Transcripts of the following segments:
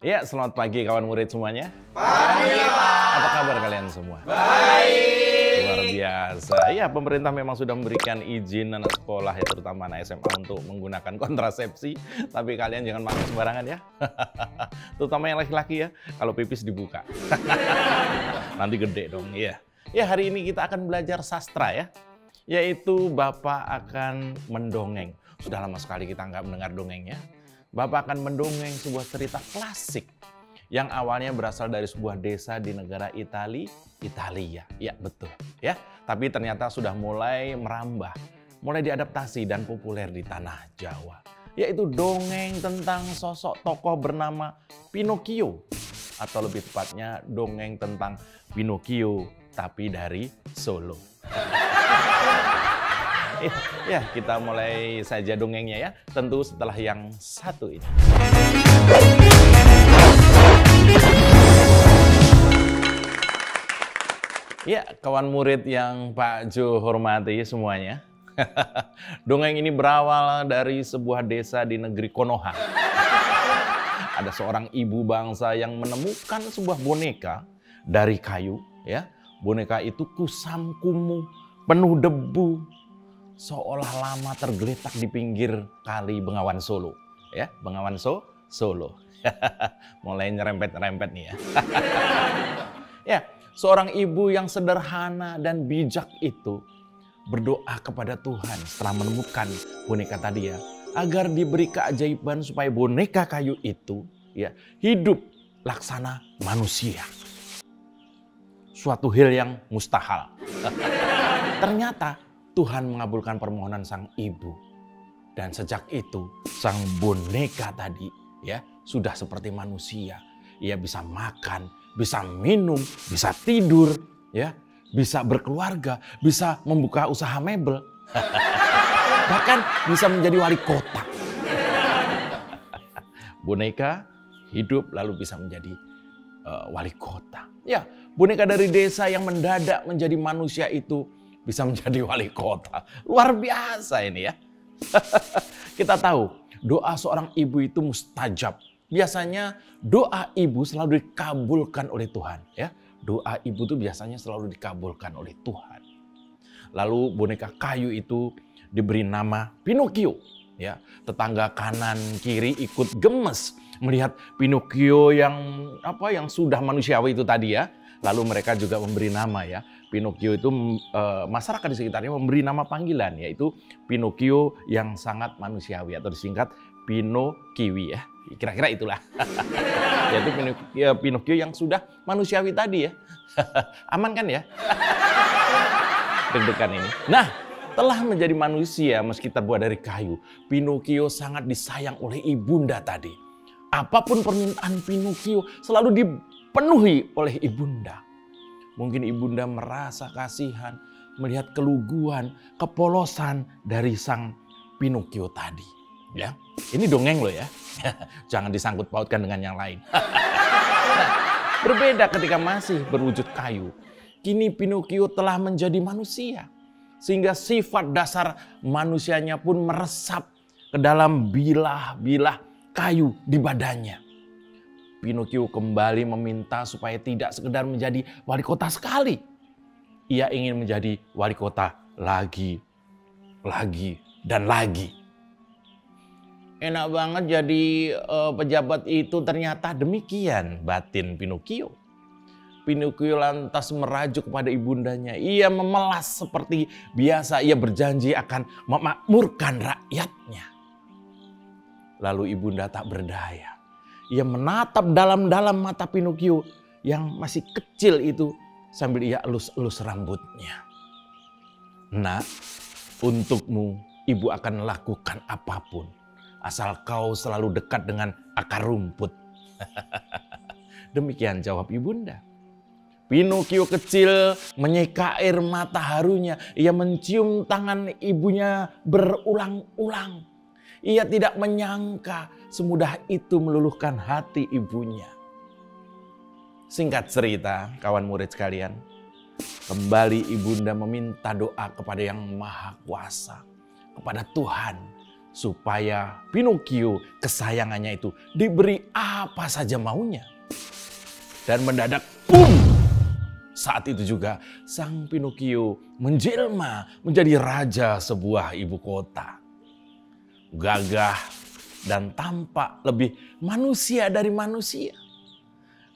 Ya, selamat pagi kawan murid semuanya. Pagi, Pak. Apa kabar kalian semua? Baik. Luar biasa. Iya, pemerintah memang sudah memberikan izin anak sekolah, ya, terutama anak SMA untuk menggunakan kontrasepsi. Tapi kalian jangan makan sembarangan ya. Terutama yang laki-laki ya, kalau pipis dibuka. Nanti gede dong, iya. Ya, hari ini kita akan belajar sastra ya. Yaitu Bapak akan mendongeng. Sudah lama sekali kita nggak mendengar dongeng ya. Bapak akan mendongeng sebuah cerita klasik yang awalnya berasal dari sebuah desa di negara Italia. Ya, betul. Ya, tapi ternyata sudah mulai merambah, mulai diadaptasi dan populer di tanah Jawa. Yaitu dongeng tentang sosok tokoh bernama Pinocchio. Atau lebih tepatnya dongeng tentang Pinocchio tapi dari Solo. Ya, kita mulai saja dongengnya ya. Tentu setelah yang satu ini. Ya, kawan murid yang Pak Jo hormati semuanya. Dongeng ini berawal dari sebuah desa di negeri Konoha. Ada seorang ibu bangsa yang menemukan sebuah boneka dari kayu. Ya, boneka itu kusam kumuh, penuh debu. Seolah lama tergeletak di pinggir kali Bengawan Solo. Ya, Bengawan Solo. Mulai nyerempet-nyerempet nih ya. Ya, seorang ibu yang sederhana dan bijak itu berdoa kepada Tuhan setelah menemukan boneka tadi ya, agar diberi keajaiban supaya boneka kayu itu ya hidup laksana manusia. Suatu hal yang mustahil. Ternyata Tuhan mengabulkan permohonan sang ibu. Dan sejak itu sang boneka tadi ya sudah seperti manusia. Ia bisa makan, bisa minum, bisa tidur, ya, bisa berkeluarga, bisa membuka usaha mebel. Bahkan bisa menjadi wali kota. Boneka hidup lalu bisa menjadi wali kota. Ya, boneka dari desa yang mendadak menjadi manusia itu bisa menjadi wali kota. Luar biasa ini ya. Kita tahu doa seorang ibu itu mustajab. Biasanya doa ibu selalu dikabulkan oleh Tuhan. Ya, doa ibu itu biasanya selalu dikabulkan oleh Tuhan. Lalu boneka kayu itu diberi nama Pinocchio. Ya, tetangga kanan kiri ikut gemes melihat Pinocchio yang sudah manusiawi itu tadi ya. Lalu mereka juga memberi nama ya. Pinocchio itu masyarakat di sekitarnya memberi nama panggilan yaitu Pinocchio yang sangat manusiawi atau disingkat Pinokiwi ya. Kira-kira itulah. Yaitu Pinocchio yang sudah manusiawi tadi ya. Aman kan ya? Deg-degan ini. Nah, telah menjadi manusia meski terbuat dari kayu, Pinocchio sangat disayang oleh ibunda tadi. Apapun permintaan Pinocchio selalu dipenuhi oleh ibunda. Mungkin ibunda merasa kasihan melihat keluguan, kepolosan dari sang Pinocchio tadi. Ya, ini dongeng loh ya. Jangan disangkut pautkan dengan yang lain. Nah, berbeda ketika masih berwujud kayu. Kini Pinocchio telah menjadi manusia. Sehingga sifat dasar manusianya pun meresap ke dalam bilah-bilah kayu di badannya. Pinocchio kembali meminta supaya tidak sekedar menjadi wali kota sekali. Ia ingin menjadi wali kota lagi, dan lagi. Enak banget jadi pejabat itu, ternyata demikian batin Pinocchio. Pinocchio lantas merajuk kepada ibundanya. Ia memelas seperti biasa. Ia berjanji akan memakmurkan rakyatnya. Lalu ibunda tak berdaya. Ia menatap dalam-dalam mata Pinocchio yang masih kecil itu sambil ia elus-elus rambutnya. Nak, untukmu ibu akan lakukan apapun. Asal kau selalu dekat dengan akar rumput. Demikian jawab ibunda. Pinocchio kecil menyeka air mata harunya. Ia mencium tangan ibunya berulang-ulang. Ia tidak menyangka semudah itu meluluhkan hati ibunya. Singkat cerita, kawan murid sekalian, kembali ibunda meminta doa kepada Yang Maha Kuasa, kepada Tuhan, supaya Pinocchio kesayangannya itu diberi apa saja maunya. Dan mendadak, boom! Saat itu juga sang Pinocchio menjelma menjadi raja sebuah ibu kota. Gagah dan tampak lebih manusia dari manusia.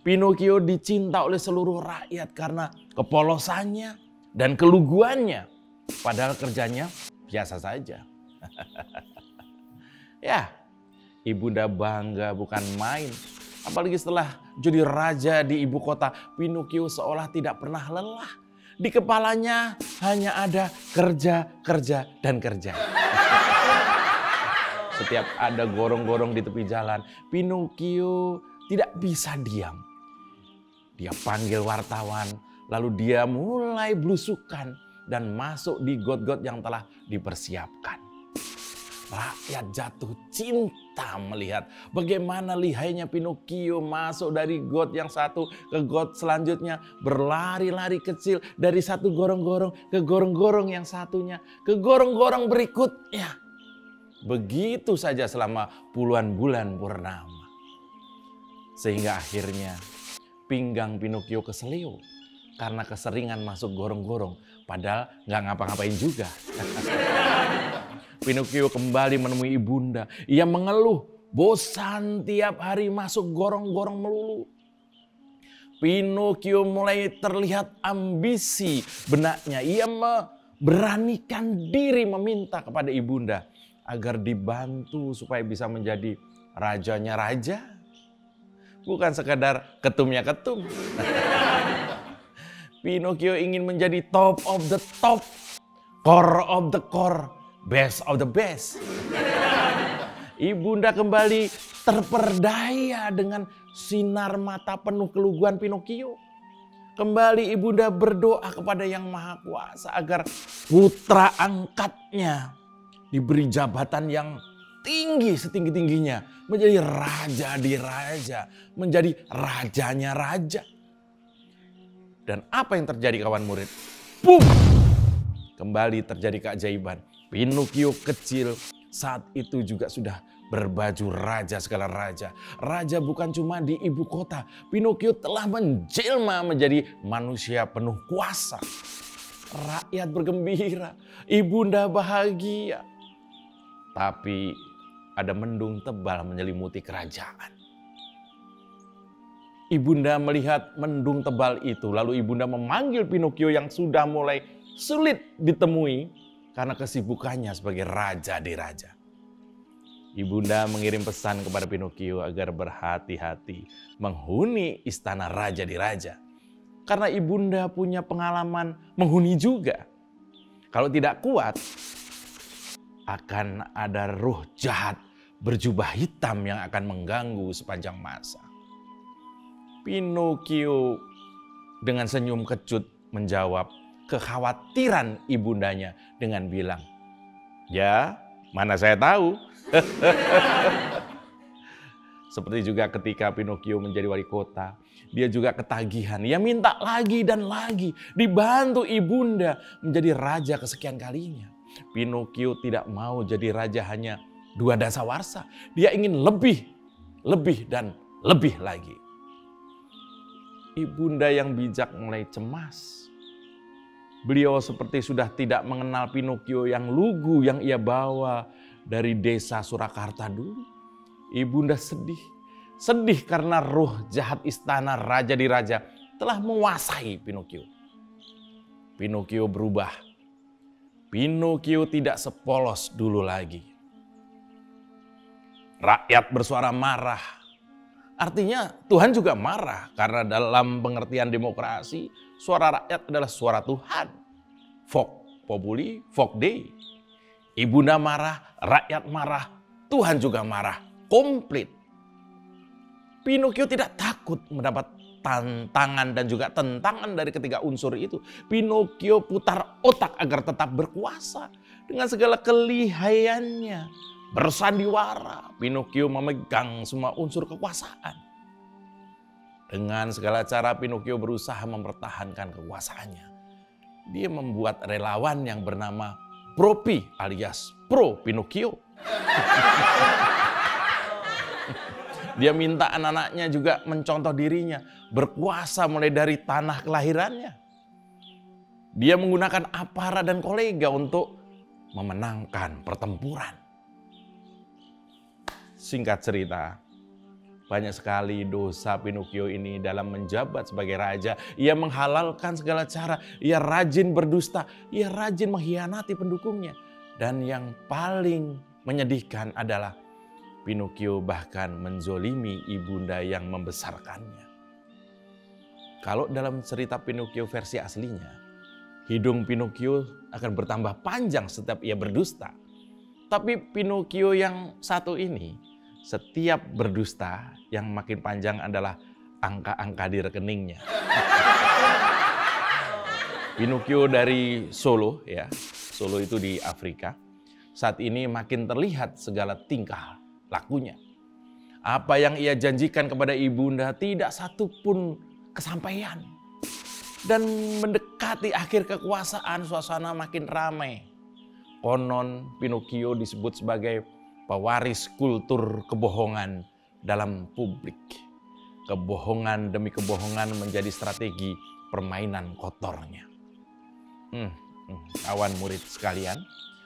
Pinocchio dicinta oleh seluruh rakyat karena kepolosannya dan keluguannya. Padahal kerjanya biasa saja. Ya, ibunda bangga bukan main. Apalagi setelah jadi raja di ibu kota, Pinocchio seolah tidak pernah lelah. Di kepalanya hanya ada kerja, kerja, dan kerja. Setiap ada gorong-gorong di tepi jalan, Pinocchio tidak bisa diam. Dia panggil wartawan, lalu dia mulai belusukan dan masuk di got-got yang telah dipersiapkan. Rakyat jatuh cinta melihat bagaimana lihainya Pinocchio masuk dari got yang satu ke got selanjutnya, berlari-lari kecil dari satu gorong-gorong ke gorong-gorong yang satunya, ke gorong-gorong berikutnya. Begitu saja selama puluhan bulan purnama. Sehingga akhirnya pinggang Pinocchio keseleo karena keseringan masuk gorong-gorong, padahal nggak ngapa-ngapain juga. Pinocchio kembali menemui ibunda. Ia mengeluh, bosan tiap hari masuk gorong-gorong melulu. Pinocchio mulai terlihat ambisi benaknya. Ia beranikan diri meminta kepada ibunda agar dibantu supaya bisa menjadi rajanya raja. Bukan sekadar ketumnya ketum. Pinocchio ingin menjadi top of the top, core of the core, best of the best. Ibunda kembali terperdaya dengan sinar mata penuh keluguan Pinocchio. Kembali ibunda berdoa kepada Yang Maha Kuasa agar putra angkatnya diberi jabatan yang tinggi setinggi-tingginya. Menjadi raja di raja. Menjadi rajanya raja. Dan apa yang terjadi kawan murid? Boom! Kembali terjadi keajaiban. Pinocchio kecil saat itu juga sudah berbaju raja segala raja. Raja bukan cuma di ibu kota. Pinocchio telah menjelma menjadi manusia penuh kuasa. Rakyat bergembira. Ibunda bahagia. Tapi ada mendung tebal menyelimuti kerajaan. Ibunda melihat mendung tebal itu. Lalu ibunda memanggil Pinocchio yang sudah mulai sulit ditemui karena kesibukannya sebagai raja di raja. Ibunda mengirim pesan kepada Pinocchio agar berhati-hati menghuni istana raja di raja. Karena ibunda punya pengalaman menghuni juga. Kalau tidak kuat, akan ada ruh jahat berjubah hitam yang akan mengganggu sepanjang masa. Pinocchio dengan senyum kecut menjawab kekhawatiran ibundanya dengan bilang, "Ya, mana saya tahu." Seperti juga ketika Pinocchio menjadi wali kota, dia juga ketagihan. Ia minta lagi dan lagi dibantu ibunda menjadi raja kesekian kalinya. Pinocchio tidak mau jadi raja hanya 2 dasawarsa. Dia ingin lebih dan lebih lagi. Ibunda yang bijak mulai cemas. Beliau seperti sudah tidak mengenal Pinocchio yang lugu yang ia bawa dari desa Surakarta dulu. Ibunda sedih. Sedih karena ruh jahat istana raja di raja telah menguasai Pinocchio. Pinocchio berubah. Pinocchio tidak sepolos dulu lagi. Rakyat bersuara marah. Artinya Tuhan juga marah karena dalam pengertian demokrasi suara rakyat adalah suara Tuhan. Vox populi, vox Dei. Ibunda marah, rakyat marah, Tuhan juga marah. Komplit. Pinocchio tidak takut mendapat tantangan dan juga tentangan dari ketiga unsur itu. Pinocchio putar otak agar tetap berkuasa dengan segala kelihayannya. Bersandiwara, Pinocchio memegang semua unsur kekuasaan. Dengan segala cara Pinocchio berusaha mempertahankan kekuasaannya. Dia membuat relawan yang bernama Pro-Pi alias Pro Pinocchio. Dia minta anak-anaknya juga mencontoh dirinya, berkuasa mulai dari tanah kelahirannya. Dia menggunakan aparat dan kolega untuk memenangkan pertempuran. Singkat cerita, banyak sekali dosa Pinocchio ini dalam menjabat sebagai raja. Ia menghalalkan segala cara, ia rajin berdusta, ia rajin mengkhianati pendukungnya. Dan yang paling menyedihkan adalah Pinocchio bahkan menzolimi ibunda yang membesarkannya. Kalau dalam cerita Pinocchio versi aslinya, hidung Pinocchio akan bertambah panjang setiap ia berdusta. Tapi Pinocchio yang satu ini, setiap berdusta yang makin panjang adalah angka-angka di rekeningnya. Pinocchio dari Solo, ya, Solo itu di Afrika, saat ini makin terlihat segala tingkah lakunya. Apa yang ia janjikan kepada ibunda tidak satu pun kesampaian. Dan mendekati akhir kekuasaan, suasana makin ramai. Konon Pinocchio disebut sebagai pewaris kultur kebohongan dalam publik. Kebohongan demi kebohongan menjadi strategi permainan kotornya. Kawan murid sekalian,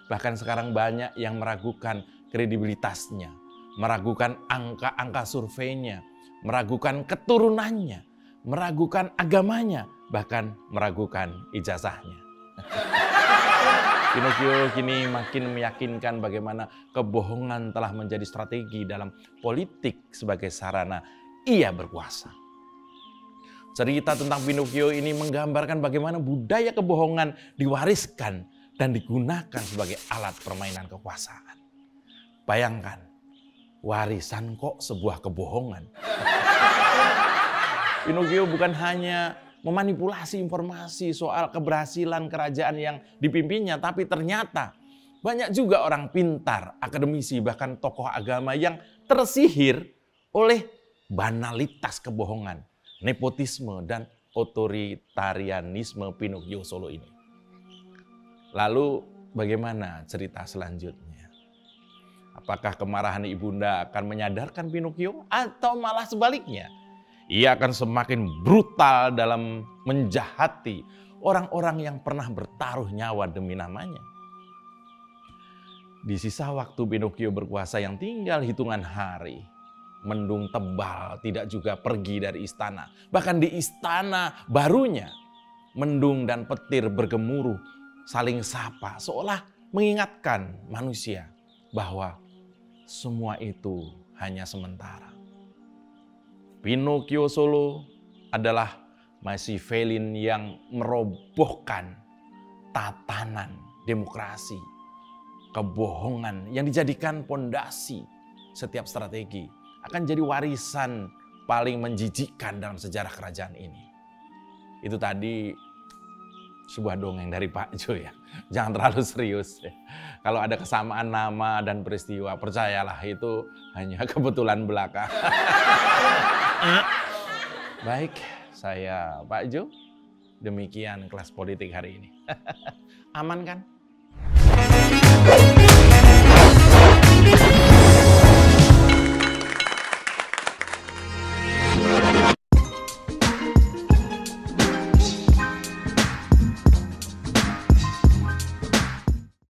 bahkan sekarang banyak yang meragukan kredibilitasnya, meragukan angka-angka surveinya, meragukan keturunannya, meragukan agamanya, bahkan meragukan ijazahnya. Pinocchio kini makin meyakinkan bagaimana kebohongan telah menjadi strategi dalam politik sebagai sarana ia berkuasa. Cerita tentang Pinocchio ini menggambarkan bagaimana budaya kebohongan diwariskan dan digunakan sebagai alat permainan kekuasaan. Bayangkan, warisan kok sebuah kebohongan. Pinocchio bukan hanya memanipulasi informasi soal keberhasilan kerajaan yang dipimpinnya, tapi ternyata banyak juga orang pintar, akademisi, bahkan tokoh agama yang tersihir oleh banalitas kebohongan, nepotisme, dan otoritarianisme Pinocchio Solo ini. Lalu bagaimana cerita selanjutnya? Apakah kemarahan ibunda akan menyadarkan Pinocchio atau malah sebaliknya? Ia akan semakin brutal dalam menjahati orang-orang yang pernah bertaruh nyawa demi namanya. Di sisa waktu Pinocchio berkuasa yang tinggal hitungan hari, mendung tebal tidak juga pergi dari istana. Bahkan di istana barunya, mendung dan petir bergemuruh saling sapa, seolah mengingatkan manusia bahwa semua itu hanya sementara. Pinocchio Solo adalah Machiavellian yang merobohkan tatanan demokrasi, kebohongan yang dijadikan pondasi setiap strategi akan jadi warisan paling menjijikkan dalam sejarah kerajaan ini. Itu tadi sebuah dongeng dari Pak Jo ya. Jangan terlalu serius ya. Kalau ada kesamaan nama dan peristiwa, percayalah itu hanya kebetulan belaka. Baik, saya Pak Jo. Demikian kelas politik hari ini. Aman kan?